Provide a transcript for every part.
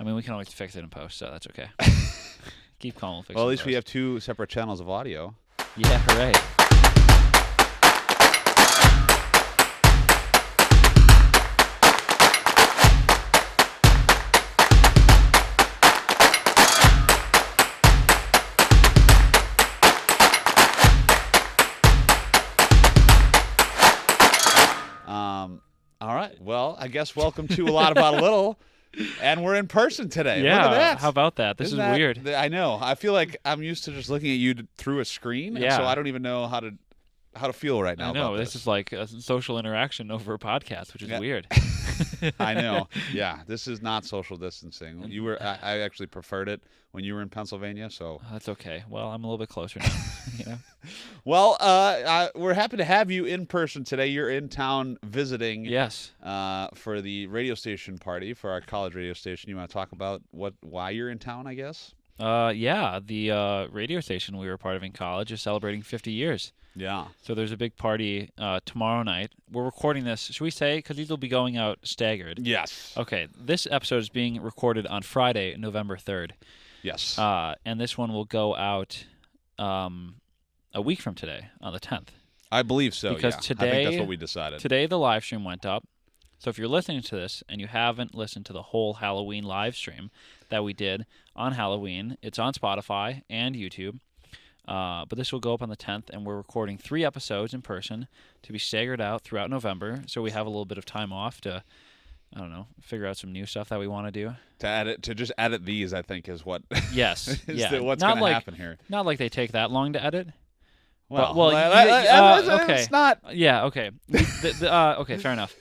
I mean, we can always fix it in post, so that's okay. Keep calm. We'll fix Well, it at in least we post. have 2 separate channels of audio. Yeah, right. All right. Well, I guess welcome to A Lot About a Little, and we're in person today. Yeah. Look at that. How about that? This Isn't is that- weird. I know. I feel like I'm used to just looking at you through a screen, and so Yeah. I don't even know how to feel right now. I know. about This is like a social interaction over a podcast, which is Yeah. weird. I know. Yeah, this is not social distancing. You were. I actually preferred it when you were in Pennsylvania. So, That's okay. Well, I'm a little bit closer now. you know? well, we're happy to have you in person today. You're in town visiting. Yes. For the radio station party for our college radio station. You want to talk about why you're in town? I guess. Yeah. The radio station we were part of in college is celebrating 50 years. Yeah. So there's a big party tomorrow night. We're recording this. Should we say? Because these will be going out staggered. Yes. Okay. This episode is being recorded on Friday, November 3rd. Yes. And this one will go out a week from today, on the 10th. I believe so. Because yeah. I today- think that's what we decided. Today, the live stream went up. So if you're listening to this and you haven't listened to the whole Halloween live stream that we did on Halloween, it's on Spotify and YouTube. But this will go up on the 10th, and we're recording 3 episodes in person to be staggered out throughout November. So we have a little bit of time off to, I don't know, figure out some new stuff that we want to do. To just edit these, I think is what. Yes. is yeah. what's Not going to like- happen here. Not like they take that long to edit. Well, okay. it's not. Yeah, okay. Okay, fair enough.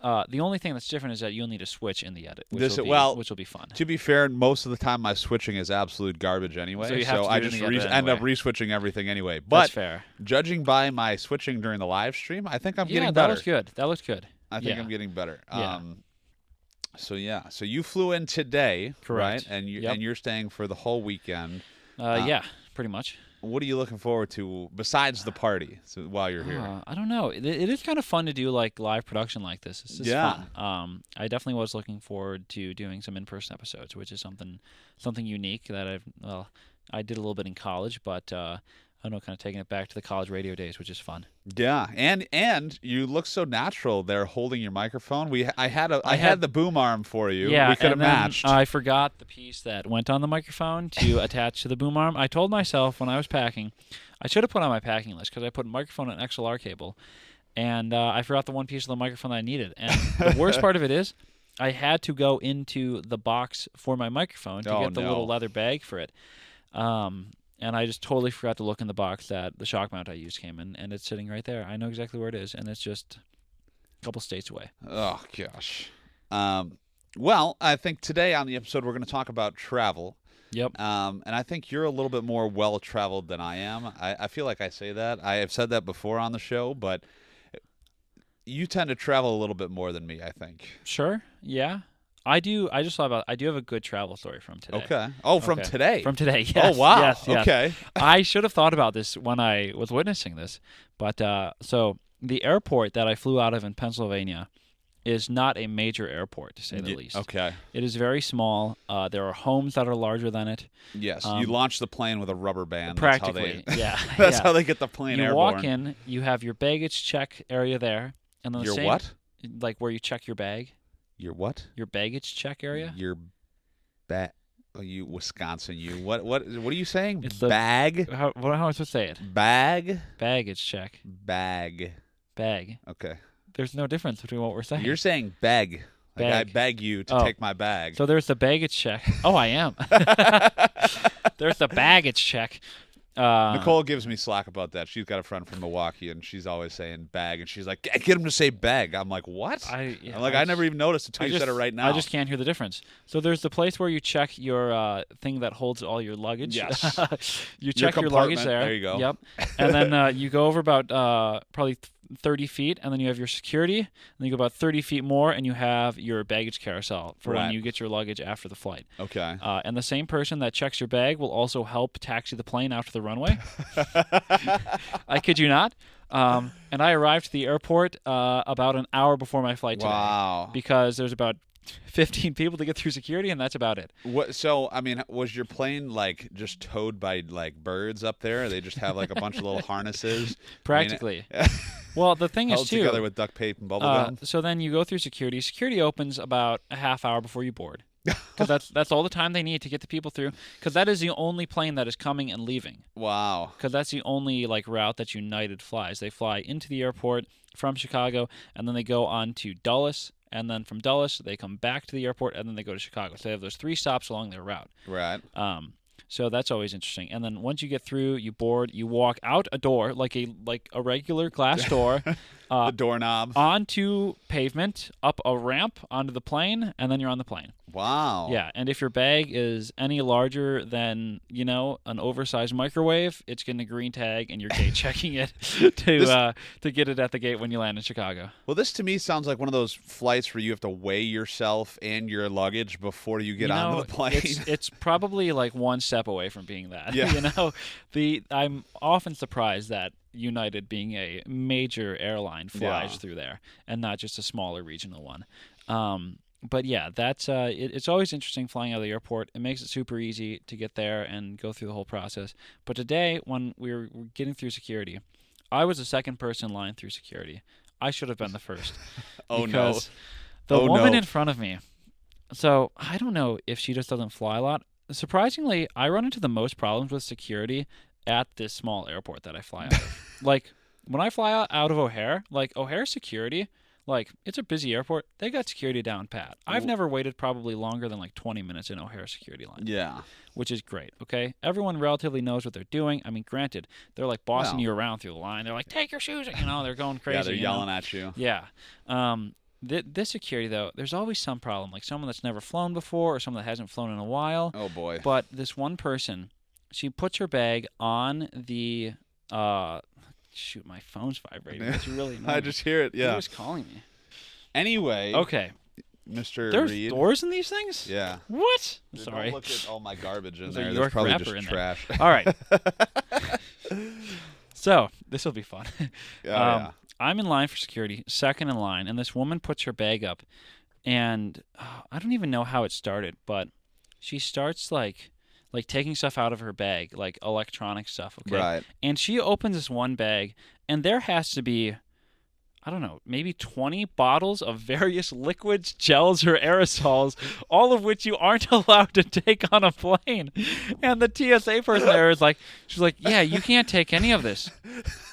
The only thing that's different is that you'll need a switch in the edit, which will be fun. To be fair, most of the time my switching is absolute garbage anyway. So you have to I do it in just the edit end up anyway. re-switching everything anyway. That's But fair. judging by my switching during the live stream, I think I'm Yeah, getting that better. looks good. That looks good. I think Yeah. I'm getting better. Yeah. So you flew in today, Correct. right? And Yep. you're staying for the whole weekend. Yeah, pretty much. What are you looking forward to besides the party while you're here? I don't know. It is kind of fun to do like live production like this. This is Yeah. fun. I definitely was looking forward to doing some in-person episodes, which is something unique that I did a little bit in college, but I don't know, kind of taking it back to the college radio days, which is fun. Yeah, and you look so natural there holding your microphone. I had the boom arm for you. Yeah, we could have and then matched. I forgot the piece that went on the microphone to attach to the boom arm. I told myself when I was packing, I should have put on my packing list because I put a microphone and XLR cable, and I forgot the one piece of the microphone that I needed. And the worst part of it is, I had to go into the box for my microphone to get the little leather bag for it. And I just totally forgot to look in the box that the shock mount I used came in, and it's sitting right there. I know exactly where it is, and it's just a couple states away. Oh, gosh. Well, I think today on the episode we're going to talk about travel. Yep. And I think you're a little bit more well-traveled than I am. I feel like I say that. I have said that before on the show, but you tend to travel a little bit more than me, I think. Sure. Yeah. I do. I just thought about. I do have a good travel story from today. Okay. Oh, from Okay. today? From today. Yes. Oh, wow. Yes, yes. Okay. I should have thought about this when I was witnessing this, but so the airport that I flew out of in Pennsylvania is not a major airport, to say the least. Okay. It is very small. There are homes that are larger than it. Yes. You launch the plane with a rubber band. Practically. That's how Yeah. That's yeah. how they get the plane You airborne. walk in. You have your baggage check area there, and then the Your same, what? Like where you check your bag. Your what? Your baggage check area. Your you Wisconsin. You what? What are you saying? It's the- Bag. How am I supposed to say it? Bag. Baggage check. Bag. Bag. Okay. There's no difference between what we're saying. You're saying beg. Like I Beg. beg you to Oh. take my bag. So there's the baggage check. Oh, I am. There's the baggage check. Nicole gives me slack about that. She's got a friend from Milwaukee, and she's always saying bag, and she's like, get him to say bag. I'm like, what? I'm like, I never even noticed until you said it right now. I just can't hear the difference. So there's the place where you check your thing that holds all your luggage. Yes. You check your luggage compartment. there. There you go. Yep. And then you go over about probably 30 feet, and then you have your security, and then you go about 30 feet more, and you have your baggage carousel for when Right. you get your luggage after the flight. Okay. And the same person that checks your bag will also help taxi the plane out to the runway. I kid you not. And I arrived to the airport about an hour before my flight today. Wow. Because there's about 15 people to get through security, and that's about it. What? So, I mean, was your plane like just towed by like birds up there? They just have like a bunch of little harnesses. Practically. I mean, Well, the thing is, held too, together with duct tape and bubble gum. so then you go through security. Security opens about a half hour before you board. Because that's all the time they need to get the people through. Because that is the only plane that is coming and leaving. Wow. Because that's the only like route that United flies. They fly into the airport from Chicago, and then they go on to Dulles, and then from Dulles they come back to the airport, and then they go to Chicago. So they have those 3 stops along their route. Right. So that's always interesting. And then once you get through, you board, you walk out a door like a regular glass door, The doorknob. onto pavement, up a ramp onto the plane, and then you're on the plane. Wow. Yeah, and if your bag is any larger than, an oversized microwave, it's getting a green tag, and you're gate checking it to get it at the gate when you land in Chicago. Well, this to me sounds like one of those flights where you have to weigh yourself and your luggage before you get onto the plane. It's probably like one step away from being that. Yeah. I'm often surprised that United, being a major airline, flies through there and not just a smaller regional one. But yeah, that's it's always interesting flying out of the airport. It makes it super easy to get there and go through the whole process. But today, when we were getting through security, I was the second person in line through security. I should have been the first. Oh, because no. The woman in front of me. So I don't know if she just doesn't fly a lot. Surprisingly, I run into the most problems with security at this small airport that I fly out of. Like, when I fly out of O'Hare, like, O'Hare security, like, it's a busy airport. They got security down pat. I've never waited probably longer than, like, 20 minutes in O'Hare security line. Yeah. Which is great, okay? Everyone relatively knows what they're doing. I mean, granted, they're, like, bossing you around through the line. They're like, take your shoes. They're going crazy. Yeah, they're yelling at you. Yeah. This security, though, there's always some problem. Like, someone that's never flown before or someone that hasn't flown in a while. Oh, boy. But this one person, she puts her bag on the shoot, my phone's vibrating. It's really annoying. I just hear it. Yeah. Who was calling me? Anyway. Okay. Mr. There's Reid. doors in these things? Yeah. What? Dude, Sorry. Don't look at all my garbage in There's a there. York There's probably wrapper just in there. trash. All right. So this will be fun. Yeah. I'm in line for security, second in line, and this woman puts her bag up, and I don't even know how it started, but she starts like taking stuff out of her bag, like electronic stuff, okay? Right. And she opens this one bag, and there has to be, I don't know, maybe 20 bottles of various liquids, gels, or aerosols, all of which you aren't allowed to take on a plane. And the TSA person there is like, she's like, yeah, you can't take any of this.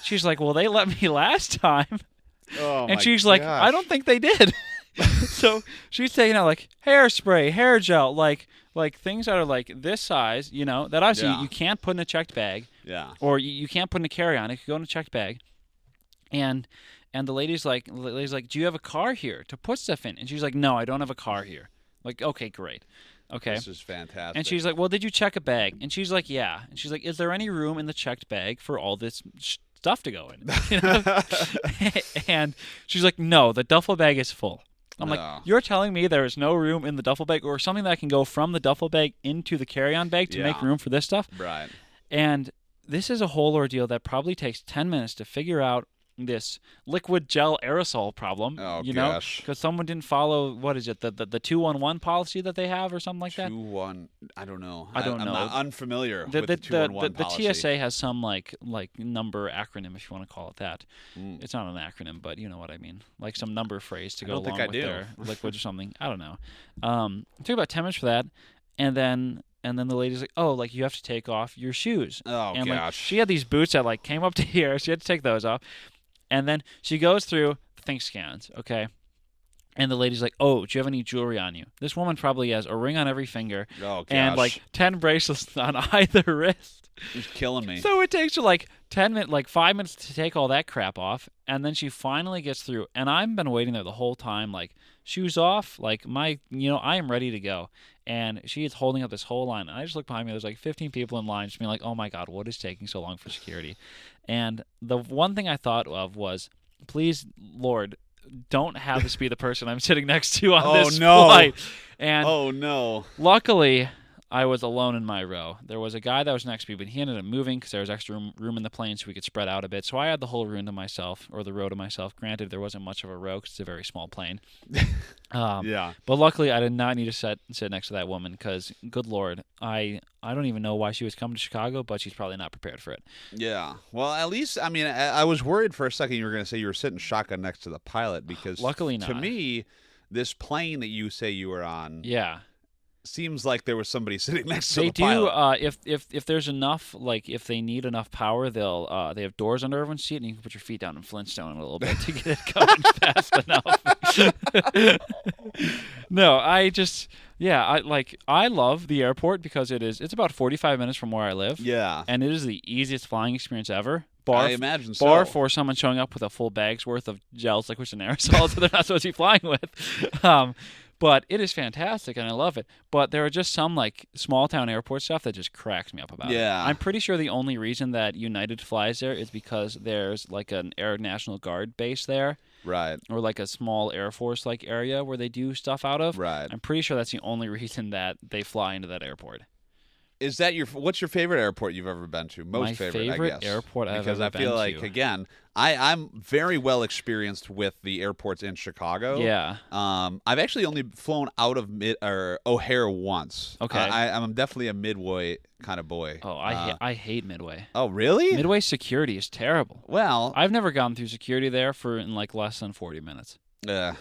She's like, well, they let me last time. Oh, And she's like, I don't think they did. So she's taking out like hairspray, hair gel, like things that are like this size, that obviously you can't put in a checked bag. Yeah. Or you can't put in a carry-on. It could go in a checked bag. And the lady's like, do you have a car here to put stuff in? And she's like, no, I don't have a car here. Like, okay, great. Okay. This is fantastic. And she's like, well, did you check a bag? And she's like, yeah. And she's like, is there any room in the checked bag for all this stuff to go in? And she's like, no, the duffel bag is full. I'm like, you're telling me there is no room in the duffel bag or something that can go from the duffel bag into the carry-on bag to make room for this stuff? Right. And this is a whole ordeal that probably takes 10 minutes to figure out this liquid gel aerosol problem. Oh, gosh. Because someone didn't follow, what is it, the 211 policy that they have or something like that? 2-1, I don't know. I don't know. I'm unfamiliar the, with the 211 policy. The TSA has some like number acronym, if you want to call it that. It's not an acronym, but you know what I mean. Like some number phrase to go along with their liquids or something. I don't know. It took about 10 minutes for that, and then the lady's like, oh, like you have to take off your shoes. Oh, and gosh. Like, she had these boots that like came up to here. She had to take those off. And then she goes through, the thing scans, okay? And the lady's like, oh, do you have any jewelry on you? This woman probably has a ring on every finger. Oh, gosh. And like 10 bracelets on either wrist. She's killing me. So it takes her like 5 minutes to take all that crap off. And then she finally gets through. And I've been waiting there the whole time, like shoes off, like I am ready to go. And she is holding up this whole line. And I just look behind me. There's like 15 people in line just being like, oh, my God, what is taking so long for security? And the one thing I thought of was, please, Lord, don't have this be the person I'm sitting next to on this flight. And oh, no. Luckily, I was alone in my row. There was a guy that was next to me, but he ended up moving because there was extra room in the plane so we could spread out a bit. So I had the whole room to myself, or the row to myself. Granted, there wasn't much of a row because it's a very small plane. Yeah. But luckily, I did not need to sit next to that woman because, good Lord, I don't even know why she was coming to Chicago, but she's probably not prepared for it. Yeah. Well, at least, I mean, I was worried for a second you were going to say you were sitting shotgun next to the pilot because Luckily not. to me, this plane that you say you were on Yeah. seems like there was somebody sitting next to They the do. pilot. If there's enough, like if they need enough power, they have doors under everyone's seat, and you can put your feet down and Flintstone a little bit to get it going fast enough. No, I love the airport because it's about 45 minutes from where I live. Yeah. And it is the easiest flying experience ever. I imagine so. Bar for someone showing up with a full bag's worth of gels, liquids, and aerosols that they're not supposed to be flying with. But it is fantastic, and I love it. But there are just some like small town airport stuff that just cracks me up about it. Yeah. I'm pretty sure the only reason that United flies there is because there's like an Air National Guard base there, Right. or like a small Air Force like area where they do stuff out of. Right. I'm pretty sure that's the only reason that they fly into that airport. Is that what's your favorite airport you've ever been to? Most My favorite, I guess. airport I've because ever I feel been like to. again, I'm very well experienced with the airports in Chicago. Yeah. I've actually only flown out of O'Hare once. Okay. I'm definitely a Midway kind of boy. Oh, I hate Midway. Oh, really? Midway security is terrible. Well, I've never gone through security there in like less than 40 minutes. yeah.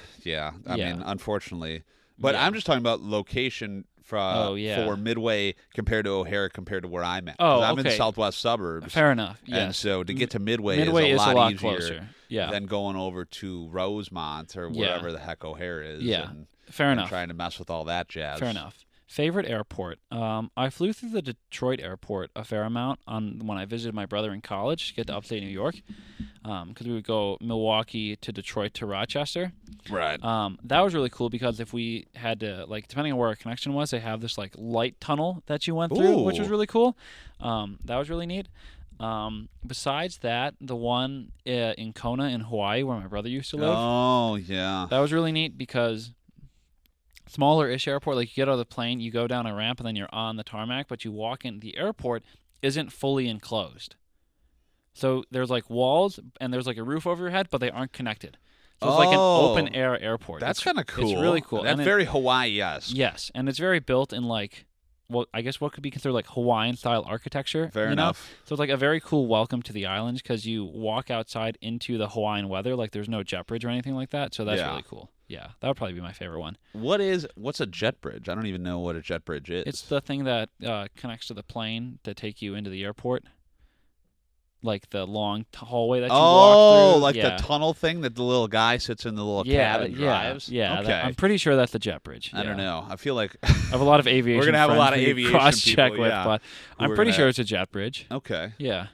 I mean, unfortunately, but Yeah. I'm just talking about location for Midway compared to O'Hare compared to where I'm at. 'Cause I'm in the southwest suburbs. Fair enough. And Yes. so to get to Midway, Midway is a lot easier closer. Yeah. than going over to Rosemont or wherever the heck O'Hare is. Yeah. And, Fair and enough. trying to mess with all that jazz. Fair enough. Favorite airport? I flew through the Detroit airport a fair amount when I visited my brother in college to get to upstate New York, because we would go Milwaukee to Detroit to Rochester. Right. That was really cool because if we had to, like, depending on where our connection was, they have this like light tunnel that you went through, which was really cool. That was really neat. Besides that, the one in Kona in Hawaii where my brother used to live. Oh, yeah. That was really neat because smaller-ish airport, like you get out of the plane, you go down a ramp, and then you're on the tarmac, but you walk in. The airport isn't fully enclosed. So there's like walls, and there's like a roof over your head, but they aren't connected. So it's like an open-air airport. That's kind of cool. It's really cool. That's very Hawaii-esque. Yes, and it's very built in like, well, I guess what could be considered like Hawaiian-style architecture. Fair enough. So it's like a very cool welcome to the islands because you walk outside into the Hawaiian weather. Like there's no jet bridge or anything like that. So that's really cool. Yeah, that would probably be my favorite one. What's a jet bridge? I don't even know what a jet bridge is. It's the thing that connects to the plane to take you into the airport. Like the long hallway that you walk through. Like the tunnel thing that the little guy sits in the little cab and drives? Yeah, okay. I'm pretty sure that's the jet bridge. I don't know. I feel like I have a lot of aviation. We're gonna have a lot of friends aviation cross-check people, with, yeah, but I'm pretty sure it's a jet bridge. Okay. Yeah.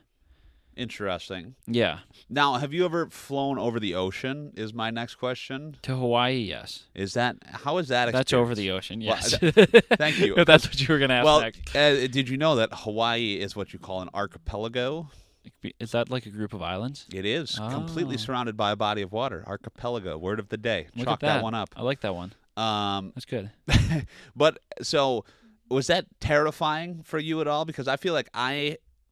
Interesting. Yeah. Now, have you ever flown over the ocean? Is my next question. To Hawaii, yes. How is that experience? That's over the ocean, yes. Thank you. If that's what you were going to ask next. Did you know that Hawaii is what you call an archipelago? Is that like a group of islands? It is. Completely surrounded by a body of water. Archipelago. Word of the day. Look Chalk at that one up. I like that one. That's good. But, so, was that terrifying for you at all? Because I feel like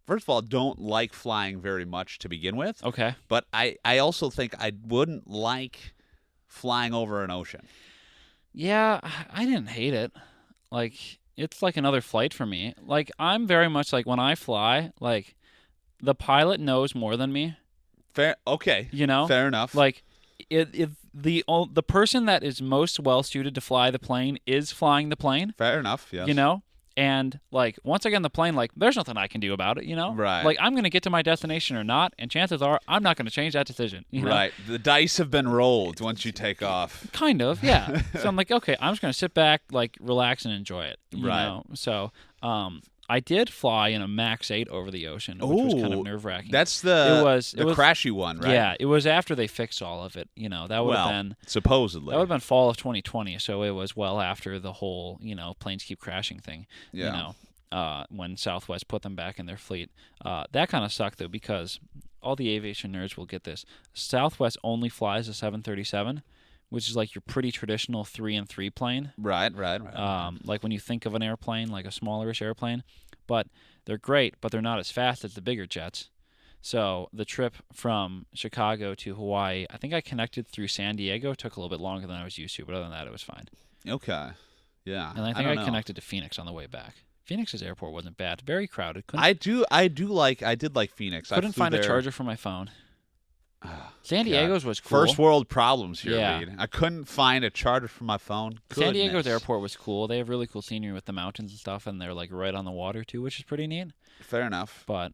first of all, don't like flying very much to begin with. Okay. But I also think I wouldn't like flying over an ocean. Yeah, I didn't hate it. Like, it's like another flight for me. Like, I'm very much like when I fly, like, the pilot knows more than me. Fair. Okay. You know? Fair enough. Like, the person that is most well-suited to fly the plane is flying the plane. Fair enough, yes. You know? And, like, once I get on the plane, like, there's nothing I can do about it, you know? Right. Like, I'm going to get to my destination or not, and chances are I'm not going to change that decision. You know? Right. The dice have been rolled once you take off. Kind of, yeah. So I'm like, okay, I'm just going to sit back, like, relax and enjoy it. You know? So, I did fly in a Max 8 over the ocean, which was kind of nerve-wracking. That's the it was crashy one, right? Yeah, it was after they fixed all of it. You know, that would have been supposedly. That would have been fall of 2020, so it was well after the whole, you know, planes keep crashing thing. Yeah. You know, when Southwest put them back in their fleet. That kind of sucked though, because all the aviation nerds will get this. Southwest only flies a 737, which is like your pretty traditional 3-and-3 plane. Right. Like when you think of an airplane, like a smallerish airplane. But they're great, but they're not as fast as the bigger jets. So the trip from Chicago to Hawaii, I think I connected through San Diego. It took a little bit longer than I was used to, but other than that, it was fine. Okay. Yeah. And I think don't I know. connected to Phoenix on the way back. Phoenix's airport wasn't bad. Very crowded. I did like Phoenix. Couldn't find a charger for my phone. San Diego's was cool. First world problems here, Yeah. Reid. I couldn't find a charger for my phone. San Diego's Goodness. airport was cool. They have really cool scenery with the mountains and stuff, and they're like right on the water too, which is pretty neat. Fair enough. But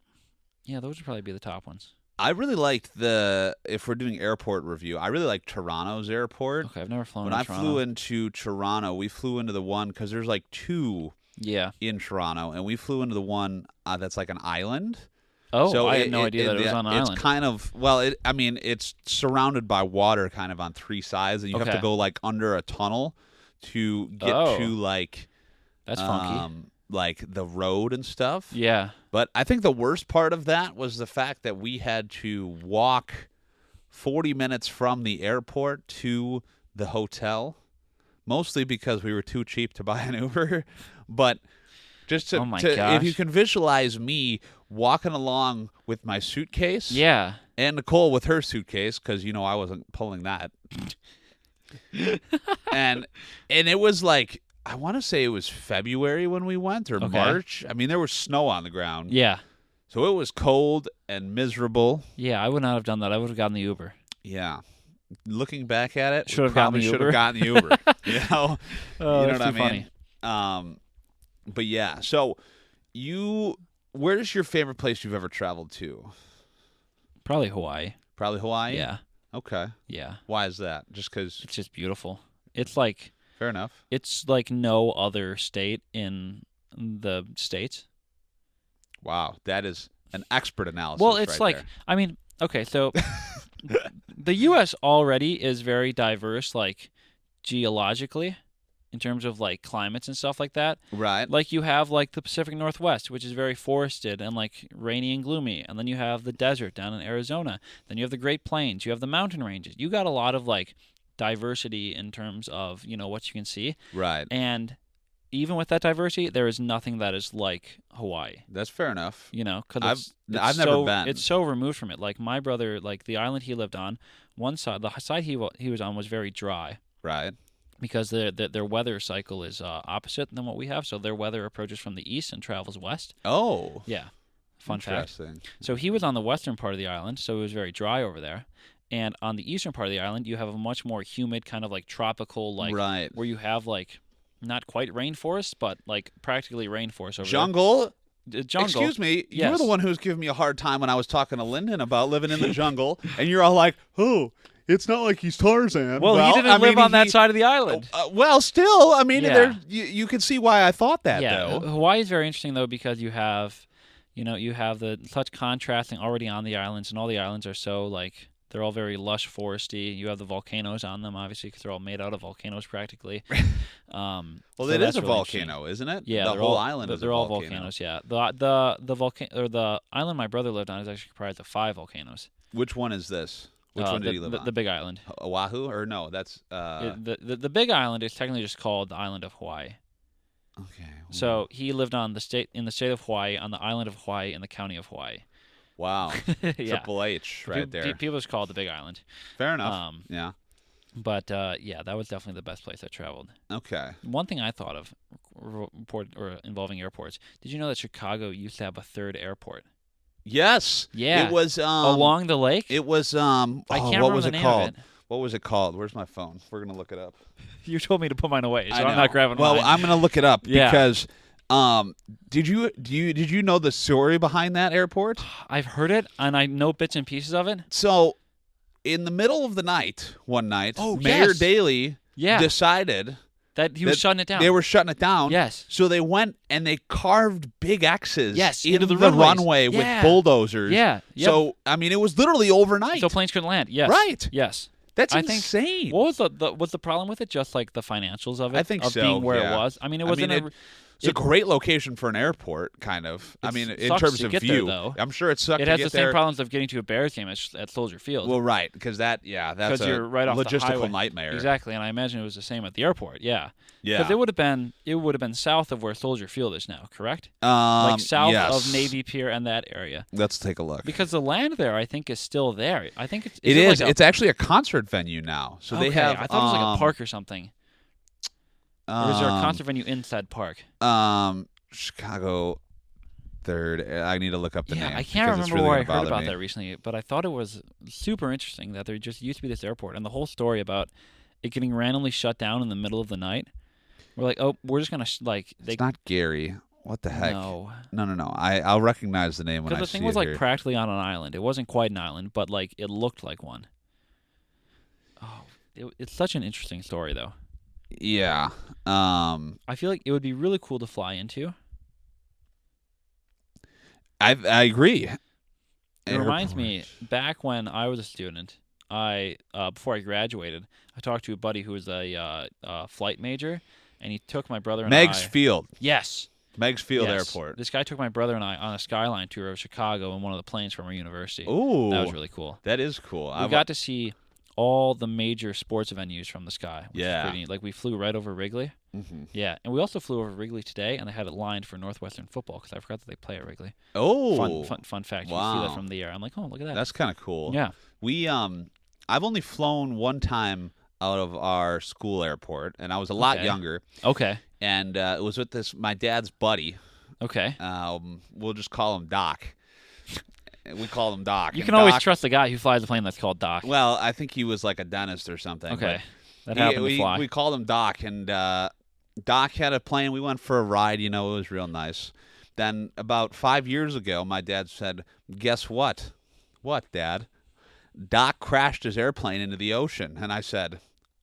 yeah, those would probably be the top ones. I really liked if we're doing airport review, I really liked Toronto's airport. Okay, I've never flown When in I Toronto. flew into Toronto, we flew into the one, because there's like two Yeah. in Toronto, and we flew into the one that's like an island. Oh, So I had no idea that it was on an it's island. kind of, it's surrounded by water kind of on three sides, and you have to Okay. go like under a tunnel to get Oh. to like That's funky. like the road and stuff. Yeah. But I think the worst part of that was the fact that we had to walk 40 minutes from the airport to the hotel, mostly because we were too cheap to buy an Uber. But just Oh my if gosh. you can visualize me walking along with my suitcase, Yeah. and Nicole with her suitcase, because I wasn't pulling that, and it was like, I want to say it was February when we went, or Okay. March. I mean, there was snow on the ground. Yeah. So it was cold and miserable. Yeah, I would not have done that. I would have gotten the Uber. Yeah. Looking back at it, Should have gotten the should Uber. have gotten the Uber. Oh, you know that's what I too mean? funny. But yeah. So where's your favorite place you've ever traveled to? Probably Hawaii. Probably Hawaii? Yeah. Okay. Yeah. Why is that? Just because? It's just beautiful. It's like Fair enough. no other state in the States. Wow. That is an expert analysis. Well, it's right like, there. I mean, okay, so the U.S. already is very diverse, like, geologically, in terms of, like, climates and stuff like that. Right. Like, you have, like, the Pacific Northwest, which is very forested and, like, rainy and gloomy. And then you have the desert down in Arizona. Then you have the Great Plains. You have the mountain ranges. You got a lot of, like, diversity in terms of, what you can see. Right. And even with that diversity, there is nothing that is like Hawaii. That's fair enough. Because I've never been. It's so removed from it. Like my brother, like the island he lived on, one side, the side he was on was very dry Right. because their weather cycle is opposite than what we have. So their weather approaches from the east and travels west. Oh. Yeah, fun fact. Interesting. So he was on the western part of the island, so it was very dry over there. And on the eastern part of the island, you have a much more humid kind of like tropical, like Right. where you have like not quite rainforest, but like practically rainforest over Jungle. there. Jungle. Excuse me. You were Yes. the one who was giving me a hard time when I was talking to Lyndon about living in the jungle, and you're all like, "Oh, it's not like he's Tarzan." Well, he didn't live on that side of the island. Well, still, I mean, Yeah. you can see why I thought that, Yeah, though. Hawaii is very interesting though because you have the such contrasting already on the islands, and all the islands are so like they're all very lush foresty. You have the volcanoes on them, obviously, because they're all made out of volcanoes practically. Well, so it that's is a really interesting. volcano, isn't it? Yeah, the they're whole all, island is they're a all volcano. volcanoes. Yeah, the island my brother lived on is actually comprised of 5 volcanoes. Which one is this? Which one did he live on? The Big Island. Oahu, or no? That's The Big Island is technically just called the island of Hawaii. okay. So he lived in the state of Hawaii, on the island of Hawaii, in the county of Hawaii. Wow, Yeah. Triple H right there. People just call it the Big Island. Fair enough. Yeah. But yeah, that was definitely the best place I traveled. Okay. One thing I thought of involving airports. Did you know that Chicago used to have a third airport? Yes. Yeah. It was Along the lake? It was I can't what remember was the it name called? of it. What was it called? Where's my phone? We're gonna look it up. You told me to put mine away, so I I'm know. not grabbing Well, mine. I'm gonna look it up Yeah. because did you know the story behind that airport? I've heard it, and I know bits and pieces of it. So, in the middle of the night, one night, Oh, Mayor yes. Daley Yeah. decided That he was that shutting it down. they were shutting it down. Yes. So they went and they carved big X's Yes, into into the the runways. runway Yeah. with bulldozers. Yeah. Yep. So, I mean, it was literally overnight. So planes couldn't land. Yes. Right. Yes. That's I think- insane. What was was the problem with it? Just like the financials of it? I think of so, being where yeah. it was. I mean, it I wasn't mean, It's a great location for an airport, kind of. I mean, in sucks terms to of get view. there, though. I'm sure it sucks It to has get the same there. problems of getting to a Bears game at Soldier Field. Well, right, because that's a you're right off the logistical highway. nightmare. Exactly, and I imagine it was the same at the airport. Yeah. Yeah. Because it would have been south of where Soldier Field is now, correct? South yes. of Navy Pier and that area. Let's take a look. Because the land there, I think, is still there. I think it's It is. Like It's actually a concert venue now. So they have. I thought it was like a park or something. Or is there a concert venue inside park? Chicago Third. I need to look up the name. I can't remember really where I gonna heard bother about me. that recently, but I thought it was super interesting that there just used to be this airport, and the whole story about it getting randomly shut down in the middle of the night. We're like, oh, we're just gonna It's not Gary. What the heck? No. I'll recognize the name when I see it. Because the thing was like here. practically on an island. It wasn't quite an island, but like it looked like one. Oh, it's such an interesting story, though. Yeah. I feel like it would be really cool to fly into. I agree. It reminds me, back when I was a student, before I graduated, I talked to a buddy who was a flight major, and he took my brother and Meigs I. Field. Yes. Meigs Field Yes. Airport. This guy took my brother and I on a skyline tour of Chicago in one of the planes from our university. Ooh. That was really cool. That is cool. We got to see all the major sports venues from the sky. Which Yeah. was pretty neat. Like we flew right over Wrigley. Mm-hmm. Yeah, and we also flew over Wrigley today, and they had it lined for Northwestern football because I forgot that they play at Wrigley. Oh. Fun fact. You Wow. can see that from the air. I'm like, oh, look at that. That's kind of cool. Yeah. I've only flown one time out of our school airport, and I was a lot younger. Okay. And it was with my dad's buddy. Okay. We'll just call him Doc. We call him Doc. You And can always Doc- trust the guy who flies a plane that's called Doc. Well, I think he was like a dentist or something. Okay. but That happened to fly. We called him Doc, and Doc had a plane. We went for a ride. It was real nice. Then about 5 years ago, my dad said, "Guess what? What, Dad? Doc crashed his airplane into the ocean." And I said,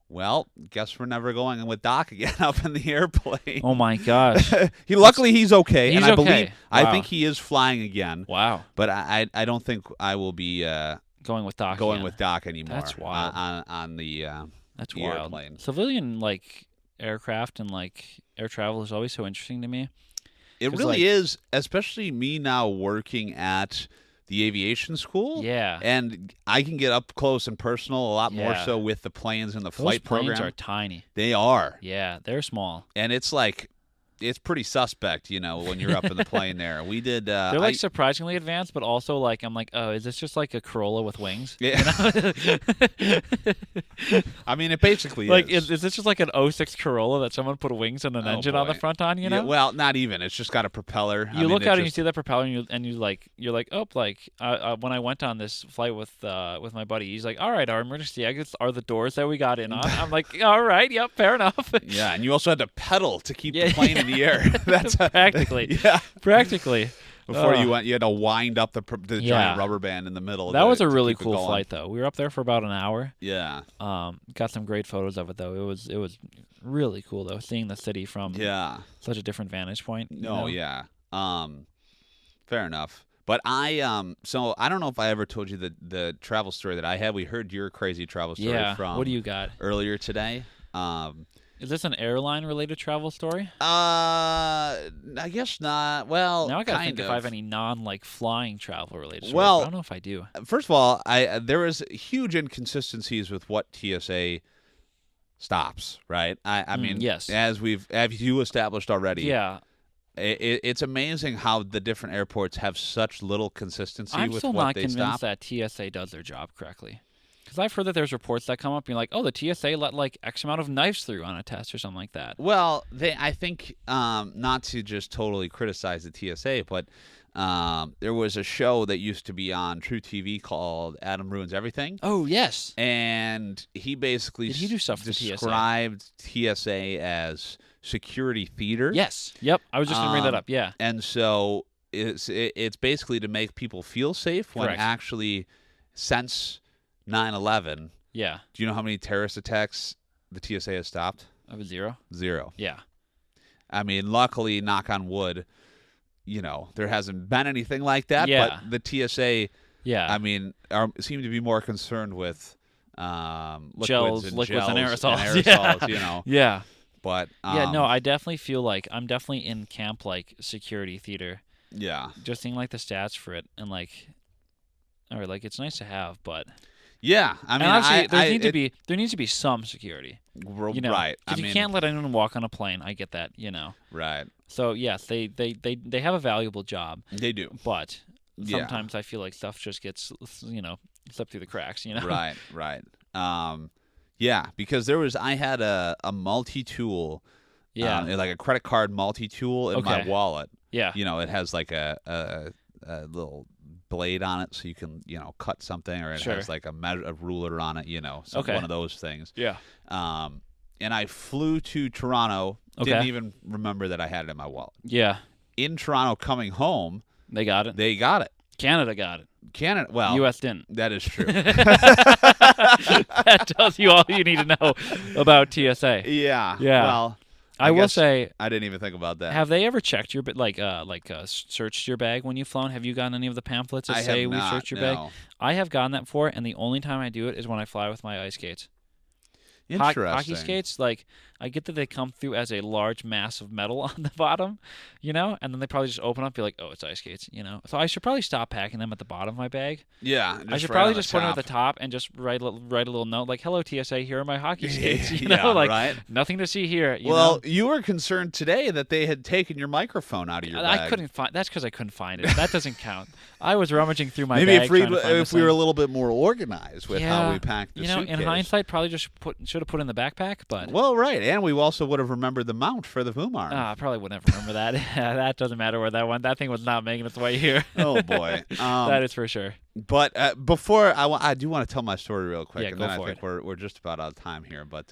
"Well, guess we're never going with Doc again up in the airplane." Oh my gosh. Luckily he's okay, He's and I okay. believe I Wow. think he is flying again. Wow. But I don't think I will be Going with Doc. going again. with Doc anymore. That's wild. On the That's the wild. airplane. Civilian aircraft and air travel is always so interesting to me. It 'Cause, really is, especially me now working at the aviation school. Yeah. And I can get up close and personal a lot more Yeah. so with the planes and the Those flight planes program. are tiny. They are. Yeah, they're small. And it's it's pretty suspect, when you're up in the plane there. We did They're surprisingly advanced, but also I'm like, oh, is this just like a Corolla with wings? Yeah. I mean, it basically Is this just like an '06 Corolla that someone put wings and an engine on the boy. front on? You Yeah, know? well, not even. It's just got a propeller. You look out and you see that propeller, and you're like, oh, when I went on this flight with my buddy, he's like, all right, our emergency exits are the doors that we got in on. I'm like, all right, yep, fair enough. Yeah, and you also had to pedal to keep Yeah. the plane in the air. That's Practically. Yeah. Practically. Before you went, you had to wind up the Yeah. giant rubber band in the middle. That was a to really keep it cool going. flight, though. We were up there for about an hour. Yeah. Got some great photos of it, though. It was really cool, though, seeing the city from Yeah. such a different vantage point. you No, know? yeah. Fair enough. But so I don't know if I ever told you the travel story that I had. We heard your crazy travel story Yeah. from What do you got? earlier today. Is this an airline-related travel story? I guess not. Well, Now I gotta kind think if I have any flying travel-related stories. Well, I don't know if I do. First of all, there was huge inconsistencies with what TSA stops. Right? I mean, yes. as you established already. Yeah. It's amazing how the different airports have such little consistency I'm with still what not they convinced stop. that TSA does their job correctly. Because I've heard that there's reports that come up being like, oh, the TSA let X amount of knives through on a test or something like that. Well, I think not to just totally criticize the TSA, but there was a show that used to be on True TV called Adam Ruins Everything. Oh, yes. And he basically Did he do stuff for TSA? described TSA as security theater. Yes. Yep. I was just going to bring that up. Yeah. And so it's basically to make people feel safe when Correct. actually since 9/11, Yeah. do you know how many terrorist attacks the TSA has stopped? Of a zero? 0. Yeah. I mean, luckily, knock on wood, there hasn't been anything like that. Yeah. But the TSA, Yeah. I mean, seem to be more concerned with liquids Gels, and liquids, and gels aerosols. and aerosols, Yeah. Yeah. But Yeah, no, I definitely feel like I'm definitely in camp like security theater. yeah. Just seeing like the stats for it and like, or like it's nice to have, but Yeah, I mean, and obviously I there needs to be some security, you know, right. I because you mean, can't let anyone walk on a plane. I get that, you know. right. So yes, they have a valuable job, They do. but Yeah. sometimes I feel like stuff just gets, you know, slipped through the cracks, you know. Right, right. Yeah, because I had a multi-tool, Yeah. like a credit card multi-tool in my Okay. wallet. Yeah. You know, it has like a little blade on it, so you can cut something, or it Sure. has like a ruler on it. Okay. One of those things. Yeah. And I flew to Toronto. Okay. Didn't even remember that I had it in my wallet. Yeah. In Toronto, coming home, They got it. they got it. Canada got it. Canada, well, U.S. didn't. that is true. That tells you all you need to know about TSA. Yeah. Yeah. Well, I will guess say, I didn't even think about that. have they ever checked your searched your bag when you've flown? Have you gotten any of the pamphlets that I say have we not, searched your bag? no. I have gotten that before, and the only time I do it is when I fly with my ice skates. Interesting. Hockey skates, like, I get that they come through as a large mass of metal on the bottom, you know, and then they probably just open up, be like, oh, it's ice skates, you know. So I should probably stop packing them at the bottom of my bag. Yeah. I should right probably on just put them at top. the top and just write a little note like, hello, TSA, here are my hockey skates. You Yeah, know, like, right? nothing to see here. You Well, know? you were concerned today that they had taken your microphone out of your bag. I couldn't find. That's because I couldn't find it. That doesn't count. I was rummaging through my Maybe bag trying to find this if we were a thing. little bit more organized with how we packed the you know, suitcase. in hindsight, probably just should have put in the backpack, but Well, right, and we also would have remembered the mount for the boom arm. I probably would never remember that. That doesn't matter where that went. That thing was not making its way here. Oh boy, That is for sure. But before I do want to tell my story real quick, Yeah, and go then I for think it. we're just about out of time here. But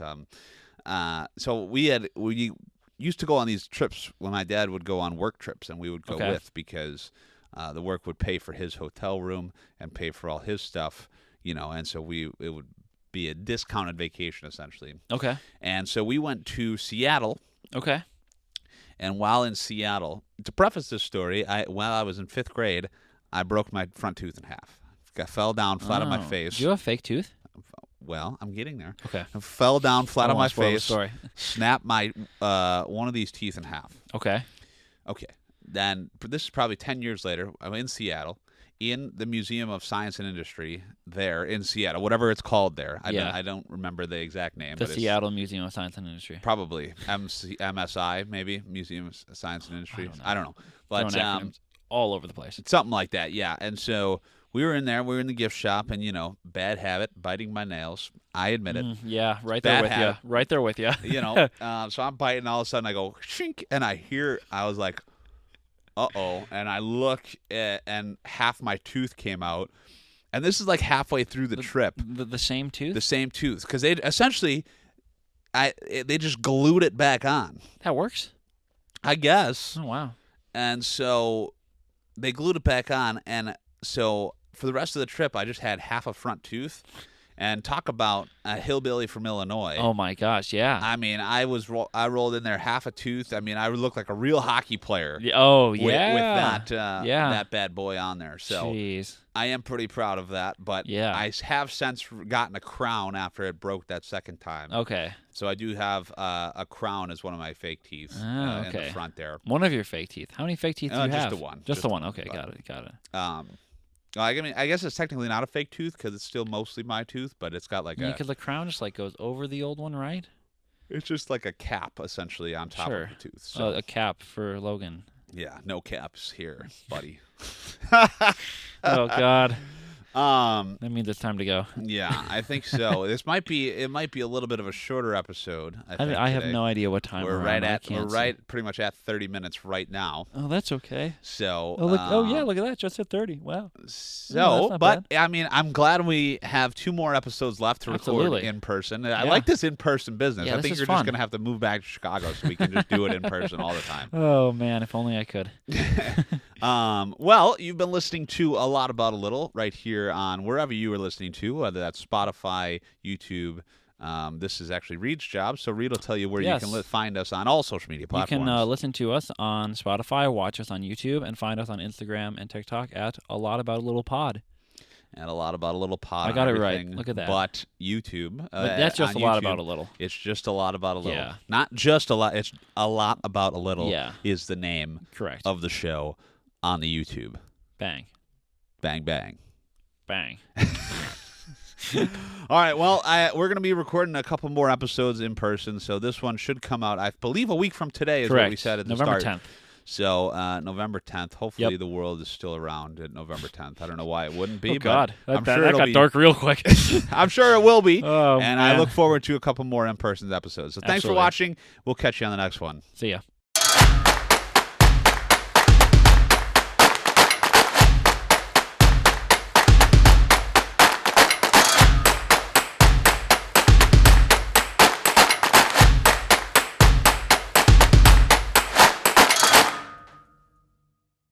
so we used to go on these trips when my dad would go on work trips, and we would go Okay. with because the work would pay for his hotel room and pay for all his stuff, and so it would be a discounted vacation essentially. Okay. And so we went to Seattle. Okay. And while in Seattle, to preface this story, while I was in 5th grade, I broke my front tooth in half. I fell down flat on my Oh. face. Do you have a fake tooth? Well, I'm getting there. Okay. I fell down flat I on wanna my spoil the face, story. snapped my one of these teeth in half. Okay. Okay. Then this is probably 10 years later. I'm in Seattle, in the Museum of Science and Industry there in Seattle, whatever it's called there. I don't remember the exact name. The but Seattle Museum of Science and Industry. Probably MSI, maybe Museum of Science and Industry. I don't know. But Throwing acronyms all over the place. something like that, yeah. And so we were in there. We were in the gift shop, and bad habit, biting my nails. I admit it. Yeah, right there Bad with habit. you. Right there with you. So I'm biting. All of a sudden, I go shink, and I was like, uh-oh, and I look, and half my tooth came out. And this is like halfway through the trip. The same tooth? The same tooth, because they essentially, they just glued it back on. That works? I guess. Oh, wow. And so they glued it back on, and so for the rest of the trip, I just had half a front tooth. And talk about a hillbilly from Illinois. Oh, my gosh, yeah. I mean, I rolled in there half a tooth. I mean, I looked like a real hockey player. Oh, with yeah. that bad boy on there. So Jeez. I am pretty proud of that. But Yeah. I have since gotten a crown after it broke that second time. Okay. So I do have a crown as one of my fake teeth Oh, in the okay. front there. One of your fake teeth. How many fake teeth do you Just have? the one. Just the one. one, Okay, but- got it. I mean, I guess it's technically not a fake tooth because it's still mostly my tooth, but it's got like Yeah, because the crown just like goes over the old one, right? it's just like a cap essentially on top Sure. of the tooth. So A cap for Logan. yeah, no caps here, buddy. Oh, God. Um, That means it's time to go. yeah, I think so. It might be a little bit of a shorter episode. I have today. no idea what time We're we're right on. I at can't see. pretty much at 30 minutes right now. Oh, that's okay. So Oh, look. Yeah, look at that. Just at 30. Wow. So, that's not but I mean, I'm glad we have 2 more episodes left to record Absolutely. in person. I Yeah. like this in-person business. Yeah, I this think is you're fun. just gonna have to move back to Chicago so we can just do it in person all the time. Oh, man. If only I could. Well, you've been listening to A Lot About a Little right here on wherever you are listening to, whether that's Spotify, YouTube. This is actually Reid's job, so Reid will tell you where Yes. you can find us on all social media You platforms. can listen to us on Spotify, watch us on YouTube, and find us on Instagram and TikTok at A Lot About a Little Pod. and a lot about a little pod. I got on it right. everything Look at that. But YouTube. But that's just a on lot YouTube, about a little. It's just a lot about a little. Yeah. Not just a lot. It's a lot about a little. Yeah. Is the name Correct. of the show on the YouTube. Bang. Bang bang. Bang. All right. Well, we're going to be recording a couple more episodes in person, so this one should come out, I believe, a week from today is Correct. what we said at the November start. 10th. So November 10th. Hopefully Yep. the world is still around at November 10th. I don't know why it wouldn't be. Oh, God. But I'm That sure it'll got be, dark real quick. I'm sure it will be. Oh, and I man. look forward to a couple more in-person episodes. So thanks for Absolutely. watching. We'll catch you on the next one. See ya.